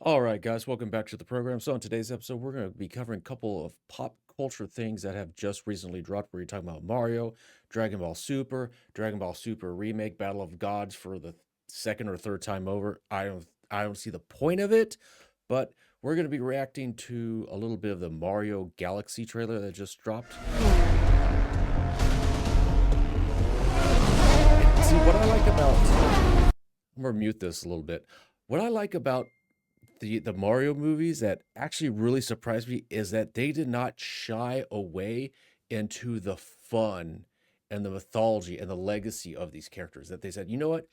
All right, guys, welcome back to the program. So, in today's episode, we're going to be covering a couple of pop culture things that have just recently dropped. We're talking about Mario, Dragon Ball Super remake, Battle of Gods for the second or third time over. I don't see the point of it, but we're going to be reacting to a little bit of the Mario Galaxy trailer that just dropped. And see what I like about. I'm going to mute this a little bit. What I like about the Mario movies that actually really surprised me is that they did not shy away into the fun and the mythology and the legacy of these characters. That they said, you know what,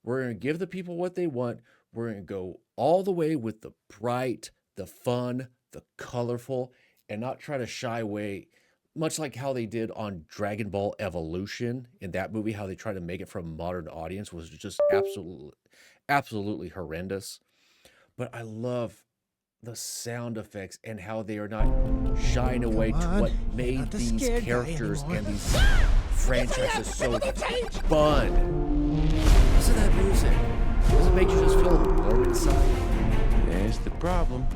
we're going to give the people what they want. We're going to go all the way with the bright, the fun, the colorful, and not try to shy away. Much like how they did on Dragon Ball Evolution in that movie, how they tried to make it for a modern audience was just absolutely horrendous. But I love the sound effects and how they are not shying away to what made these characters and these franchises so fun. Listen to that music. Does it make you just feel warm inside? There's the problem.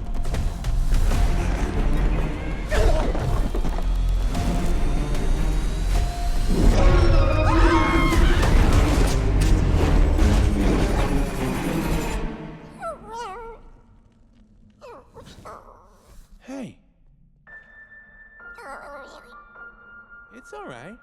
Hey, it's all right.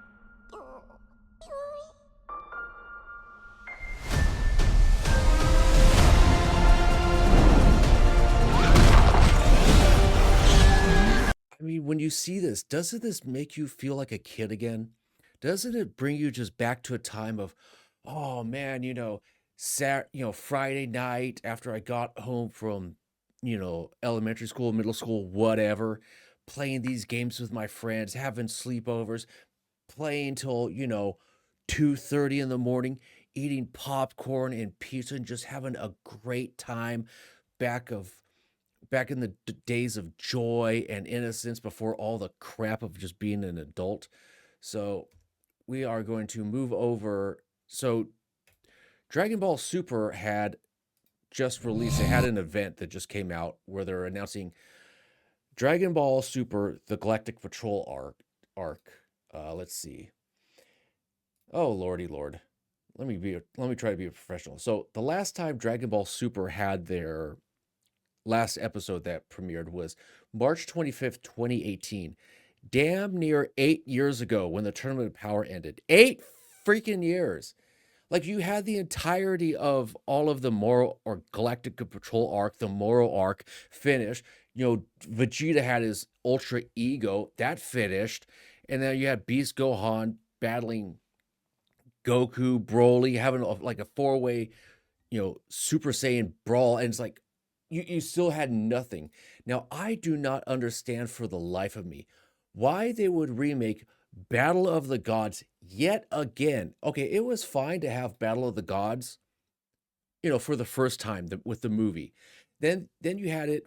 I mean, when you see this, doesn't this make you feel like a kid again? Doesn't it bring you just back to a time of, oh man, Friday night after I got home from, elementary school, middle school, whatever, playing these games with my friends, having sleepovers, playing till, 2:30 in the morning, eating popcorn and pizza and just having a great time back of back in the days of joy and innocence before all the crap of just being an adult. So we are going to move over. So Dragon Ball Super had just released, they had an event that just came out where they're announcing Dragon Ball Super, the Galactic Patrol arc. Let's see. Oh lordy lord. Let me try to be a professional. So the last time Dragon Ball Super had their last episode that premiered was March 25th, 2018. Damn near 8 years ago when the Tournament of Power ended. 8 freaking years. Like you had the entirety of all of the Moro or Galactic Patrol arc, the Moro arc finished. Vegeta had his Ultra Ego, that finished. And then you had Beast Gohan battling Goku, Broly, having like a four-way, Super Saiyan brawl. And it's like, you still had nothing. Now, I do not understand for the life of me why they would remake Battle of the Gods yet again. Okay, it was fine to have Battle of the Gods, for the first time with the movie. Then you had it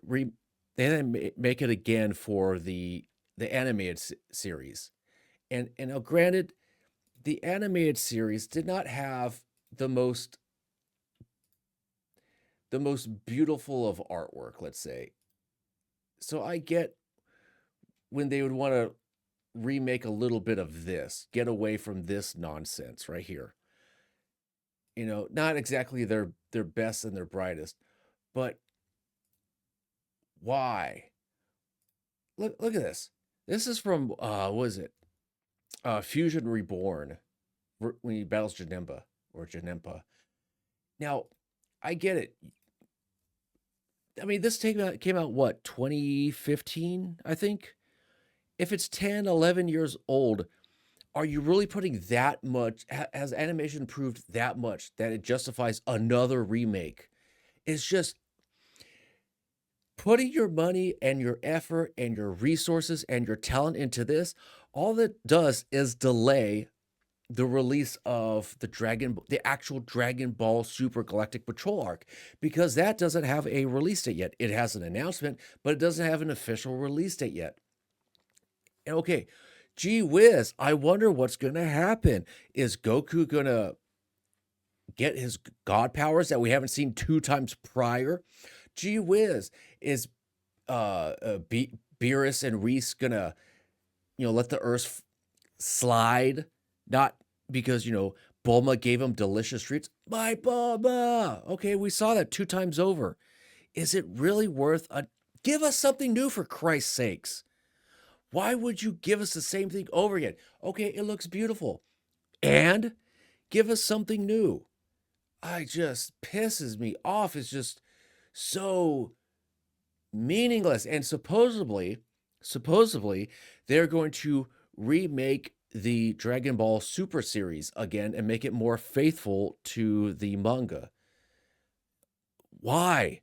make it again for the animated series. And now granted, the animated series did not have the most beautiful of artwork, let's say. So I get when they would want to remake a little bit of this, get away from this nonsense right here. Not exactly their best and their brightest, but why? Look at this. This is from what is it? Fusion Reborn, when he battles Janemba or Janempa. Now, I get it. I mean, this came out what, 2015, I think? If it's 10, 11 years old, are you really putting that much? Has animation improved that much that it justifies another remake? It's just putting your money and your effort and your resources and your talent into this. All that does is delay the release of the actual Dragon Ball Super Galactic Patrol arc, because that doesn't have a release date yet. It has an announcement, but it doesn't have an official release date yet. And okay, gee whiz, I wonder what's going to happen. Is Goku going to get his god powers that we haven't seen 2 times prior? Gee whiz, is Beerus and Reese gonna, let the Earth slide? Not because, Bulma gave him delicious treats. My Bulma! Okay, we saw that 2 times over. Is it really worth a give us something new for Christ's sakes? Why would you give us the same thing over again? Okay, it looks beautiful. And give us something new. I just pisses me off. It's just so meaningless. And supposedly, they're going to remake the Dragon Ball Super series again and make it more faithful to the manga. Why?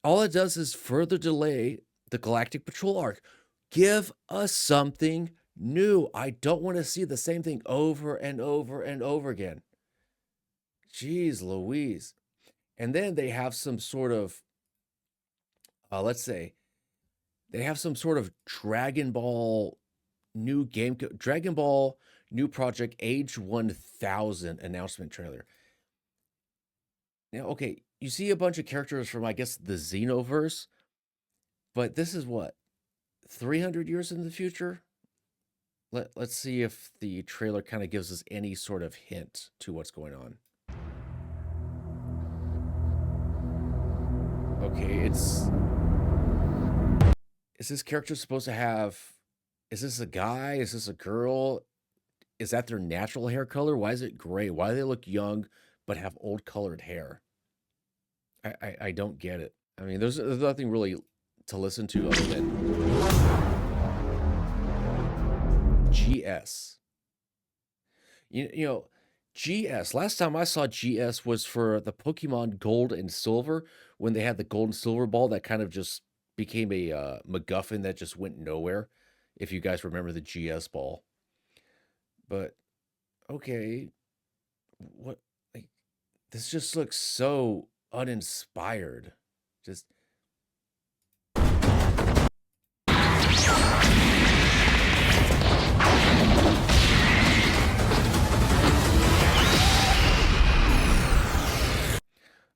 All it does is further delay the Galactic Patrol arc. Give us something new. I don't want to see the same thing over and over and over again. Jeez Louise. And then they have some sort of, let's say, they have some sort of Dragon Ball new game, Dragon Ball new project Age 1000 announcement trailer. Now, okay, you see a bunch of characters from, I guess, the Xenoverse, but this is what, 300 years in the future? Let's see if the trailer kind of gives us any sort of hint to what's going on. Okay, is this character supposed to have, is this a guy? Is this a girl? Is that their natural hair color? Why is it gray? Why do they look young but have old colored hair? I don't get it. I mean, there's nothing really to listen to other than GS. GS. Last time I saw GS was for the Pokemon Gold and Silver when they had the Gold and Silver ball that kind of just became a MacGuffin that just went nowhere. If you guys remember the GS ball, but okay, what? Like, this just looks so uninspired. Just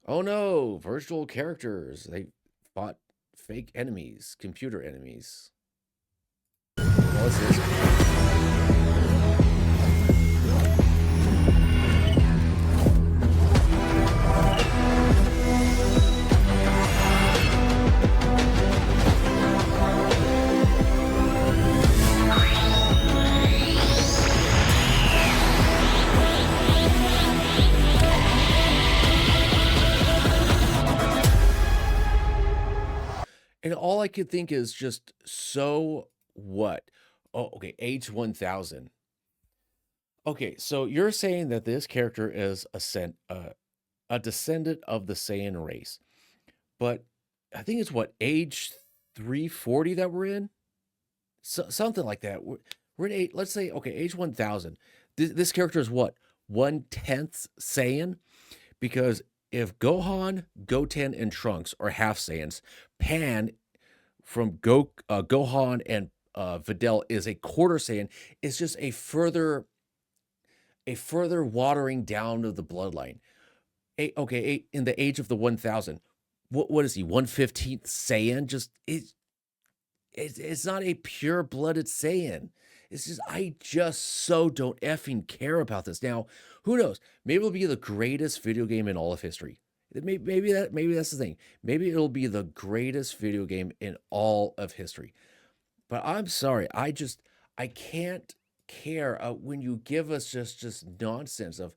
oh no, virtual characters. They fought fake enemies, computer enemies. What's this? And all I could think is just so what? Oh, okay, Age 1000. Okay, so you're saying that this character is a descendant of the Saiyan race, but I think it's what, age 340 that we're in? Something like that. We're in eight, let's say, okay, age 1000. This character is what? 1/10 Saiyan? Because if Gohan, Goten, and Trunks are half Saiyans, Pan from Gohan and Videl is a quarter Saiyan. It's just a further watering down of the bloodline. In the age of the 1000, what is he? 1/15th Saiyan? Just it's not a pure blooded Saiyan. It's just I just so don't effing care about this. Now, who knows? Maybe it'll be the greatest video game in all of history. Maybe that's the thing. Maybe it'll be the greatest video game in all of history. But I'm sorry, I can't care when you give us just nonsense of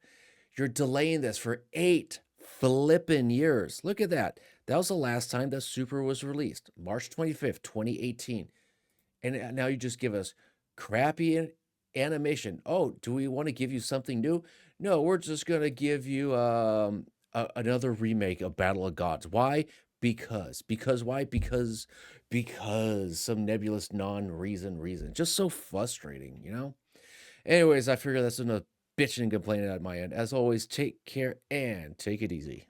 you're delaying this for 8 flippin' years. Look at that. That was the last time that Super was released, March 25th, 2018. And now you just give us crappy animation. Oh, do we want to give you something new? No, we're just going to give you another remake of Battle of Gods. Why? Because why? Because some nebulous reason. Just so frustrating, you know? Anyways, I figure that's enough bitching and complaining at my end. As always, take care and take it easy.